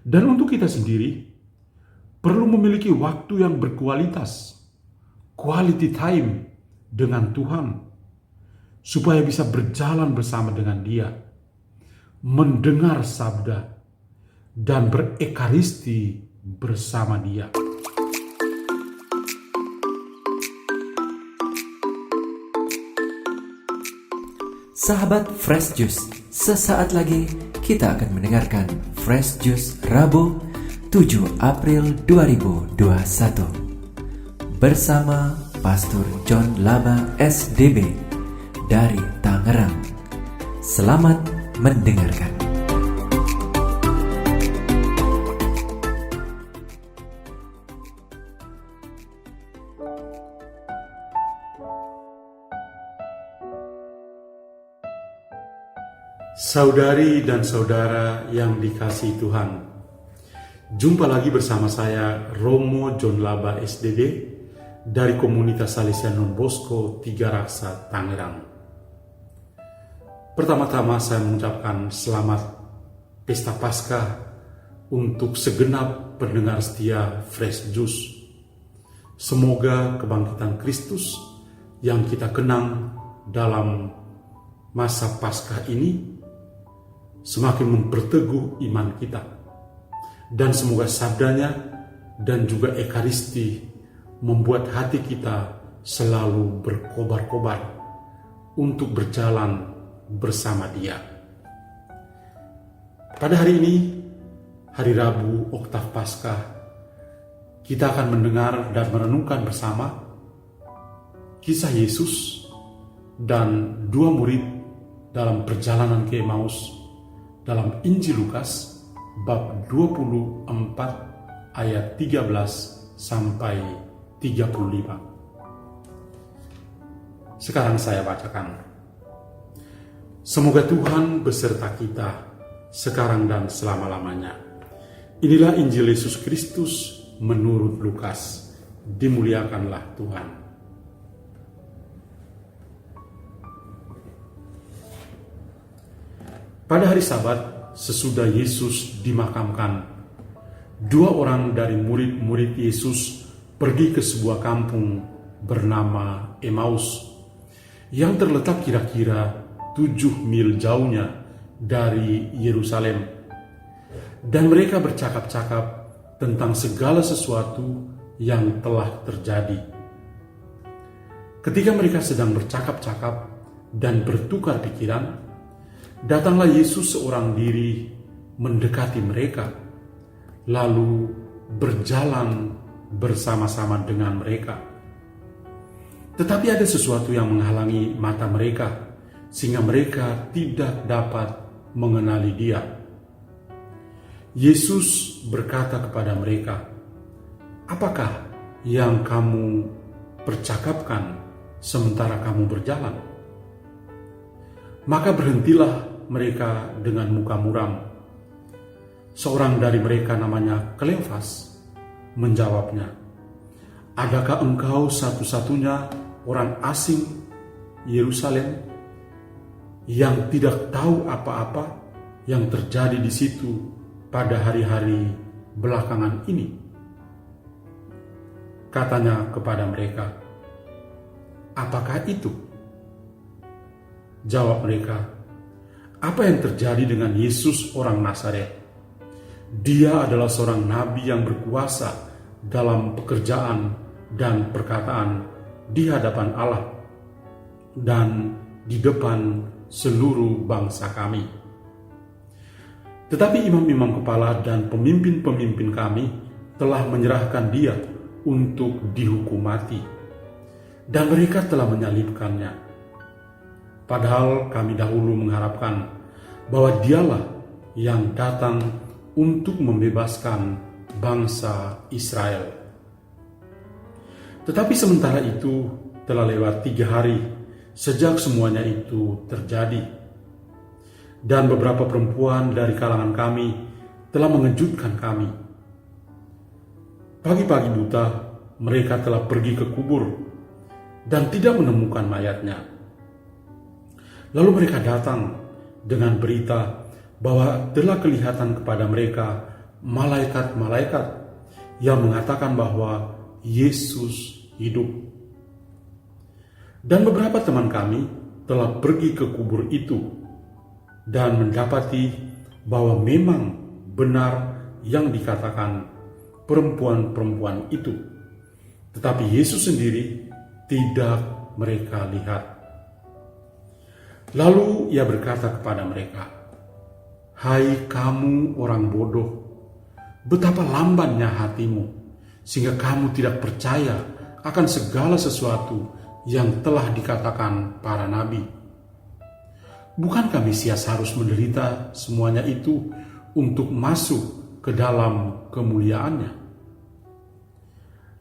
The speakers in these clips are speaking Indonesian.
Dan untuk kita sendiri, perlu memiliki waktu yang berkualitas, quality time dengan Tuhan, supaya bisa berjalan bersama dengan Dia, mendengar sabda, dan berekaristi bersama Dia. Sahabat Fresh Juice, sesaat lagi kita akan mendengarkan Fresh Juice Rabu 7 April 2021 bersama Pastor John Laba SDB dari Tangerang. Selamat mendengarkan. Saudari dan saudara yang dikasihi Tuhan, jumpa lagi bersama saya Romo John Laba SDB dari komunitas Salesian Non Bosco Tiga Raksa Tangerang. Pertama-tama saya mengucapkan selamat Pesta Paskah untuk segenap pendengar setia Fresh Juice. Semoga kebangkitan Kristus yang kita kenang dalam masa Paskah ini semakin memperteguh iman kita, dan semoga sabdanya dan juga ekaristi membuat hati kita selalu berkobar-kobar untuk berjalan bersama Dia. Pada hari ini, hari Rabu Oktav Paskah, kita akan mendengar dan merenungkan bersama kisah Yesus dan dua murid dalam perjalanan ke Emmaus dalam Injil Lukas bab 24 ayat 13 sampai 35. Sekarang saya bacakan. Semoga Tuhan beserta kita sekarang dan selama-lamanya. Inilah Injil Yesus Kristus menurut Lukas. Dimuliakanlah Tuhan. Pada hari Sabat, sesudah Yesus dimakamkan, dua orang dari murid-murid Yesus pergi ke sebuah kampung bernama Emmaus yang terletak kira-kira 7 mil jauhnya dari Yerusalem. Dan mereka bercakap-cakap tentang segala sesuatu yang telah terjadi. Ketika mereka sedang bercakap-cakap dan bertukar pikiran, datanglah Yesus seorang diri mendekati mereka, lalu berjalan bersama-sama dengan mereka. Tetapi ada sesuatu yang menghalangi mata mereka, sehingga mereka tidak dapat mengenali Dia. Yesus berkata kepada mereka, "Apakah yang kamu percakapkan sementara kamu berjalan?" Maka berhentilah mereka dengan muka muram. Seorang dari mereka namanya Kleofas menjawabnya, "Adakah engkau satu-satunya orang asing Yerusalem yang tidak tahu apa-apa yang terjadi di situ pada hari-hari belakangan ini?" Katanya kepada mereka, "Apakah itu?" Jawab mereka, "Apa yang terjadi dengan Yesus orang Nazaret? Dia adalah seorang nabi yang berkuasa dalam pekerjaan dan perkataan di hadapan Allah dan di depan seluruh bangsa kami. Tetapi imam-imam kepala dan pemimpin-pemimpin kami telah menyerahkan Dia untuk dihukum mati, dan mereka telah menyalibkannya. Padahal kami dahulu mengharapkan bahwa Dialah yang datang untuk membebaskan bangsa Israel. Tetapi sementara itu telah lewat 3 hari sejak semuanya itu terjadi. Dan beberapa perempuan dari kalangan kami telah mengejutkan kami. Pagi-pagi buta mereka telah pergi ke kubur dan tidak menemukan mayatnya. Lalu mereka datang dengan berita bahwa telah kelihatan kepada mereka malaikat-malaikat yang mengatakan bahwa Yesus hidup. Dan beberapa teman kami telah pergi ke kubur itu dan mendapati bahwa memang benar yang dikatakan perempuan-perempuan itu. Tetapi Yesus sendiri tidak mereka lihat. Lalu ia berkata kepada mereka, "Hai kamu orang bodoh, betapa lambannya hatimu, sehingga kamu tidak percaya akan segala sesuatu yang telah dikatakan para nabi. Bukankah Mesias harus menderita semuanya itu untuk masuk ke dalam kemuliaannya?"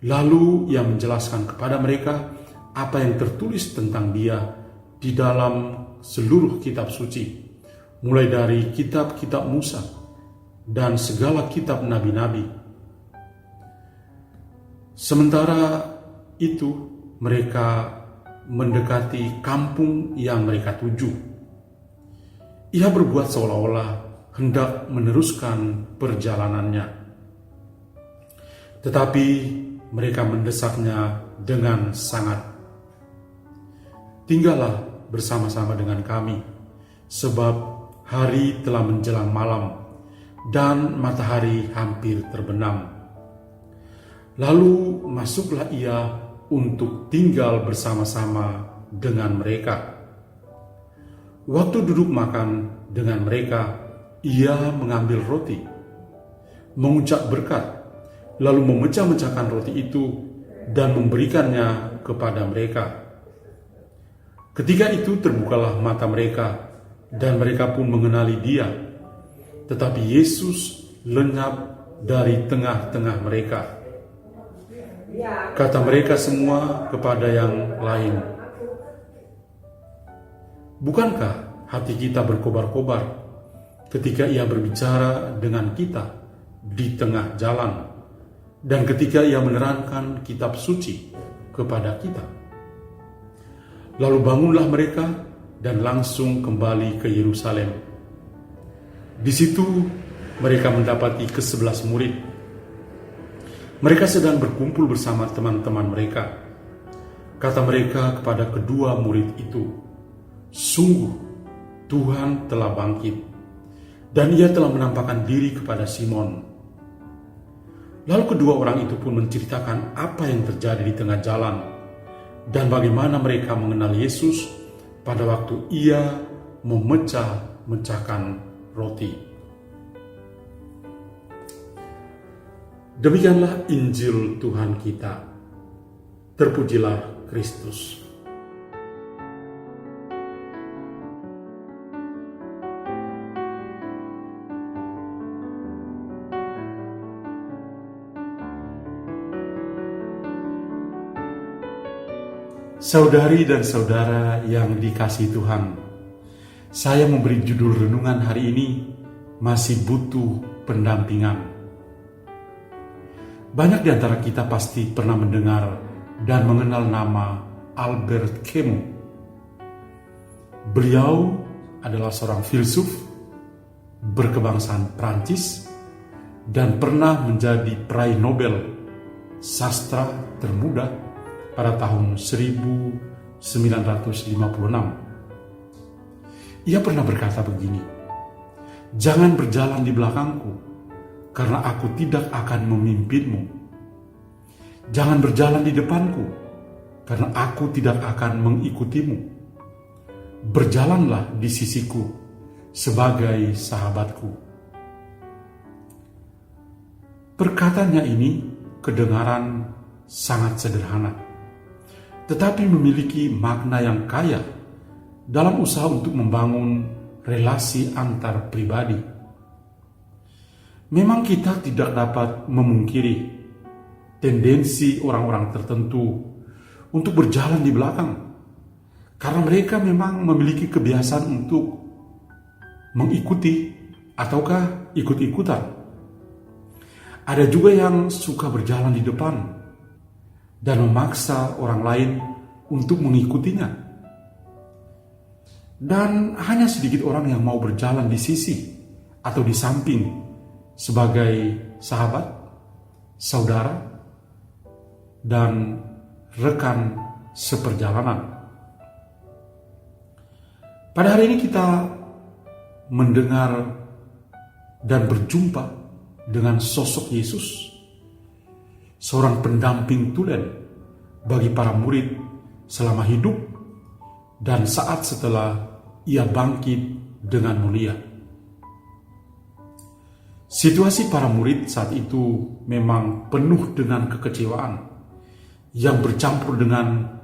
Lalu ia menjelaskan kepada mereka apa yang tertulis tentang dia di dalam seluruh kitab suci, mulai dari kitab-kitab Musa dan segala kitab nabi-nabi. Sementara itu mereka mendekati kampung yang mereka tuju. Ia berbuat seolah-olah hendak meneruskan perjalanannya. Tetapi mereka mendesaknya dengan sangat. "Tinggallah bersama-sama dengan kami, sebab hari telah menjelang malam dan matahari hampir terbenam." Lalu masuklah ia untuk tinggal bersama-sama dengan mereka. Waktu duduk makan dengan mereka, ia mengambil roti, mengucap berkat, lalu memecah-mecahkan roti itu dan memberikannya kepada mereka. Ketika itu terbukalah mata mereka dan mereka pun mengenali dia. Tetapi Yesus lenyap dari tengah-tengah mereka. Kata mereka semua kepada yang lain, "Bukankah hati kita berkobar-kobar ketika ia berbicara dengan kita di tengah jalan, dan ketika ia menerangkan kitab suci kepada kita?" Lalu bangunlah mereka dan langsung kembali ke Yerusalem. Di situ mereka mendapati ke-11 murid. Mereka sedang berkumpul bersama teman-teman mereka. Kata mereka kepada kedua murid itu, "Sungguh Tuhan telah bangkit, dan ia telah menampakkan diri kepada Simon." Lalu kedua orang itu pun menceritakan apa yang terjadi di tengah jalan dan bagaimana mereka mengenal Yesus pada waktu ia memecah-mecahkan roti. Demikianlah Injil Tuhan kita. Terpujilah Kristus. Saudari dan saudara yang dikasihi Tuhan, saya memberi judul renungan hari ini, "Masih Butuh Pendampingan." Banyak di antara kita pasti pernah mendengar dan mengenal nama Albert Camus. Beliau adalah seorang filsuf berkebangsaan Prancis dan pernah menjadi peraih Nobel sastra termuda pada tahun 1956. Ia pernah berkata begini, "Jangan berjalan di belakangku, karena aku tidak akan memimpinmu. Jangan berjalan di depanku, karena aku tidak akan mengikutimu. Berjalanlah di sisiku sebagai sahabatku." Perkataannya ini kedengaran sangat sederhana, tetapi memiliki makna yang kaya dalam usaha untuk membangun relasi antar pribadi. Memang kita tidak dapat memungkiri tendensi orang-orang tertentu untuk berjalan di belakang, karena mereka memang memiliki kebiasaan untuk mengikuti ataukah ikut-ikutan. Ada juga yang suka berjalan di depan dan memaksa orang lain untuk mengikutinya. Dan hanya sedikit orang yang mau berjalan di sisi atau di samping sebagai sahabat, saudara, dan rekan seperjalanan. Pada hari ini kita mendengar dan berjumpa dengan sosok Yesus, seorang pendamping tulen bagi para murid selama hidup dan saat setelah ia bangkit dengan mulia. Situasi para murid saat itu memang penuh dengan kekecewaan yang bercampur dengan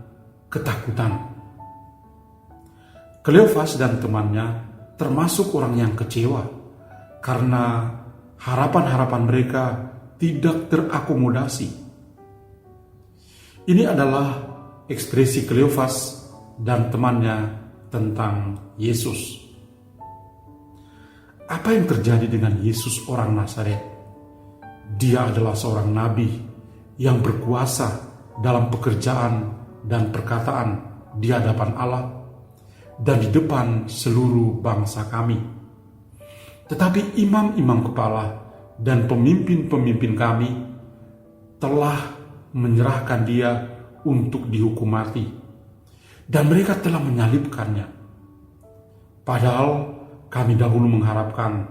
ketakutan. Kleofas dan temannya termasuk orang yang kecewa karena harapan-harapan mereka tidak terakomodasi. Ini adalah ekspresi Kleofas dan temannya tentang Yesus. Apa yang terjadi dengan Yesus orang Nazaret? Dia adalah seorang nabi yang berkuasa dalam pekerjaan dan perkataan di hadapan Allah dan di depan seluruh bangsa kami. Tetapi imam-imam kepala dan pemimpin-pemimpin kami telah menyerahkan dia untuk dihukum mati, dan mereka telah menyalibkannya. Padahal kami dahulu mengharapkan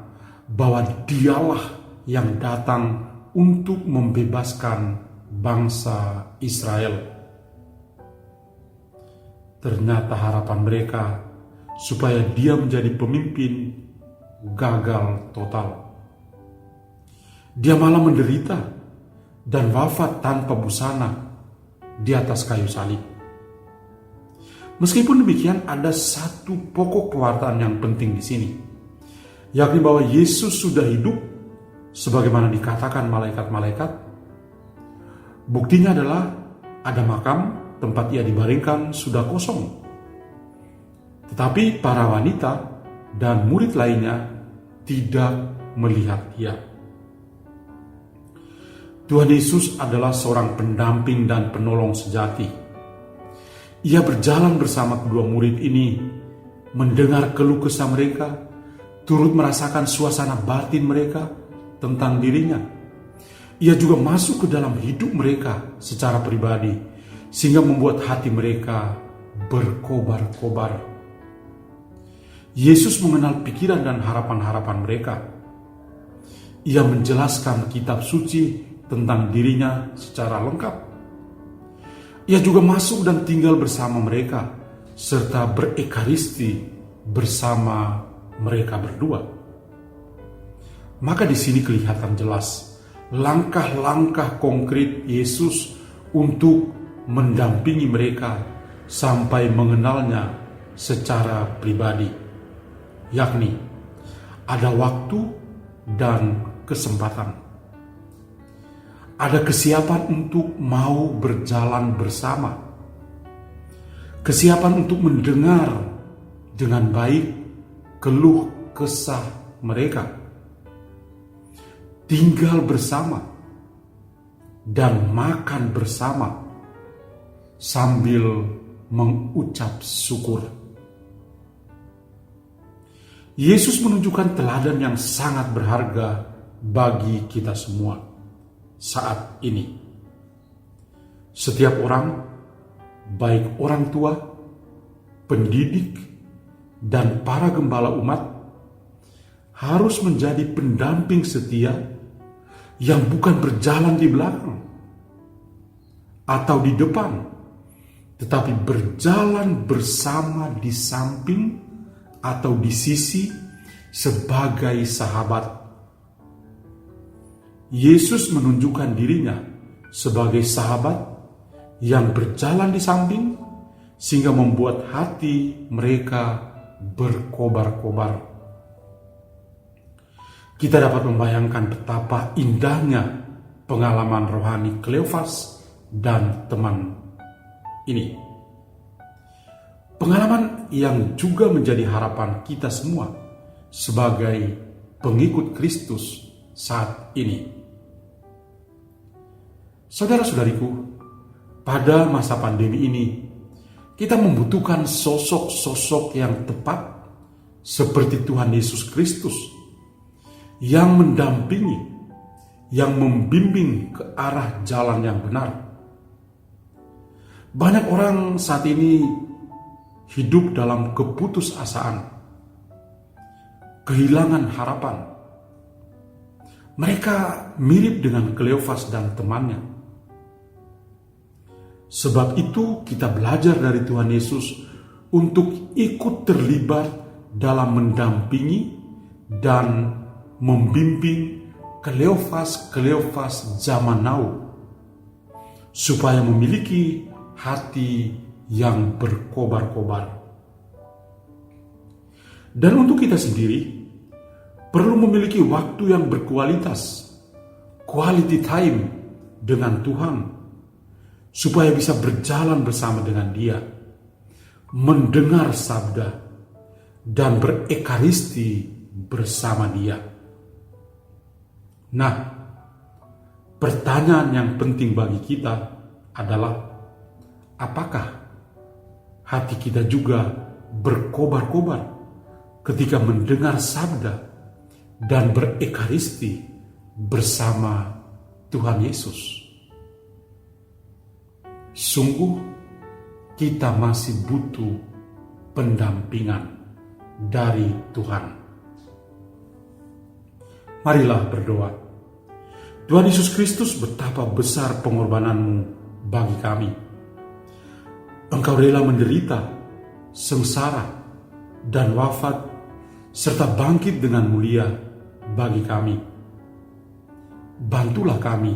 bahwa dialah yang datang untuk membebaskan bangsa Israel. Ternyata harapan mereka supaya dia menjadi pemimpin gagal total. Dia malah menderita dan wafat tanpa busana di atas kayu salib. Meskipun demikian, ada satu pokok pewartaan yang penting di sini, yakni bahwa Yesus sudah hidup sebagaimana dikatakan malaikat-malaikat. Buktinya adalah ada makam tempat ia dibaringkan sudah kosong. Tetapi para wanita dan murid lainnya tidak melihat dia. Tuhan Yesus adalah seorang pendamping dan penolong sejati. Ia berjalan bersama kedua murid ini, mendengar keluh kesah mereka, turut merasakan suasana batin mereka tentang dirinya. Ia juga masuk ke dalam hidup mereka secara pribadi, sehingga membuat hati mereka berkobar-kobar. Yesus mengenal pikiran dan harapan-harapan mereka. Ia menjelaskan kitab suci tentang dirinya secara lengkap. Ia juga masuk dan tinggal bersama mereka, serta berekaristi bersama mereka berdua. Maka di sini kelihatan jelas langkah-langkah konkret Yesus untuk mendampingi mereka sampai mengenalnya secara pribadi, yakni ada waktu dan kesempatan. Ada kesiapan untuk mau berjalan bersama, kesiapan untuk mendengar dengan baik keluh kesah mereka, tinggal bersama, dan makan bersama sambil mengucap syukur. Yesus menunjukkan teladan yang sangat berharga bagi kita semua saat ini. Setiap orang, baik orang tua, pendidik, dan para gembala umat, harus menjadi pendamping setia yang bukan berjalan di belakang atau di depan, tetapi berjalan bersama di samping atau di sisi sebagai sahabat. Yesus menunjukkan dirinya sebagai sahabat yang berjalan di samping sehingga membuat hati mereka berkobar-kobar. Kita dapat membayangkan betapa indahnya pengalaman rohani Kleofas dan teman ini. Pengalaman yang juga menjadi harapan kita semua sebagai pengikut Kristus saat ini. Saudara-saudariku, pada masa pandemi ini, kita membutuhkan sosok-sosok yang tepat seperti Tuhan Yesus Kristus yang mendampingi, yang membimbing ke arah jalan yang benar. Banyak orang saat ini hidup dalam keputusasaan, kehilangan harapan. Mereka mirip dengan Kleofas dan temannya. Sebab itu kita belajar dari Tuhan Yesus untuk ikut terlibat dalam mendampingi dan membimbing Kleofas zaman now, supaya memiliki hati yang berkobar-kobar. Dan untuk kita sendiri, perlu memiliki waktu yang berkualitas, quality time dengan Tuhan, supaya bisa berjalan bersama dengan Dia, mendengar sabda, dan berekaristi bersama Dia. Nah, pertanyaan yang penting bagi kita adalah, apakah hati kita juga berkobar-kobar ketika mendengar sabda dan berekaristi bersama Tuhan Yesus? Sungguh kita masih butuh pendampingan dari Tuhan. Marilah berdoa. Tuhan Yesus Kristus, betapa besar pengorbanan-Mu bagi kami. Engkau rela menderita, sengsara, dan wafat, serta bangkit dengan mulia bagi kami. Bantulah kami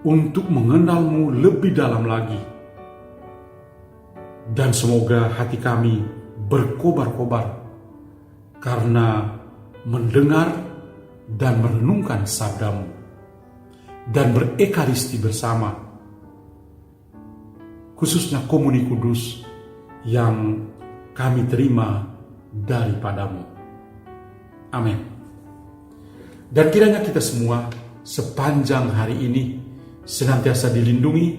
untuk mengenal-Mu lebih dalam lagi. Dan semoga hati kami berkobar-kobar karena mendengar dan merenungkan sabda-Mu dan berekaristi bersama, khususnya komuni kudus yang kami terima daripada-Mu. Amin. Dan kiranya kita semua sepanjang hari ini senantiasa dilindungi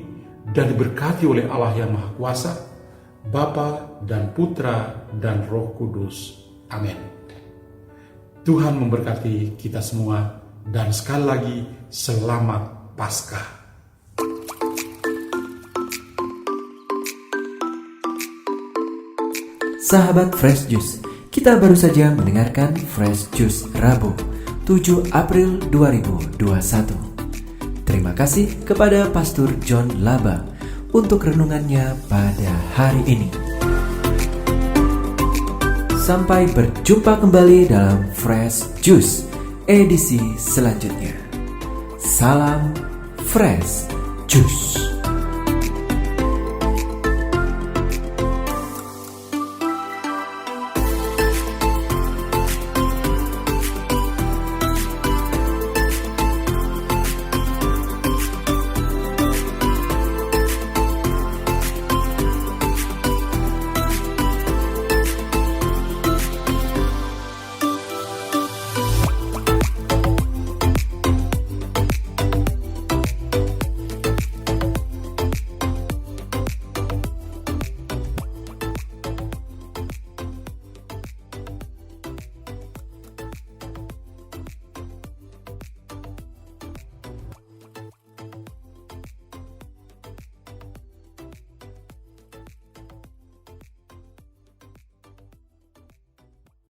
dan diberkati oleh Allah yang Maha Kuasa, Bapa dan Putra dan Roh Kudus. Amin. Tuhan memberkati kita semua, dan sekali lagi selamat Paskah. Sahabat Fresh Juice, kita baru saja mendengarkan Fresh Juice Rabu 7 April 2021. Terima kasih kepada Pastor John Laba untuk renungannya pada hari ini. Sampai berjumpa kembali dalam Fresh Juice edisi selanjutnya. Salam Fresh Juice.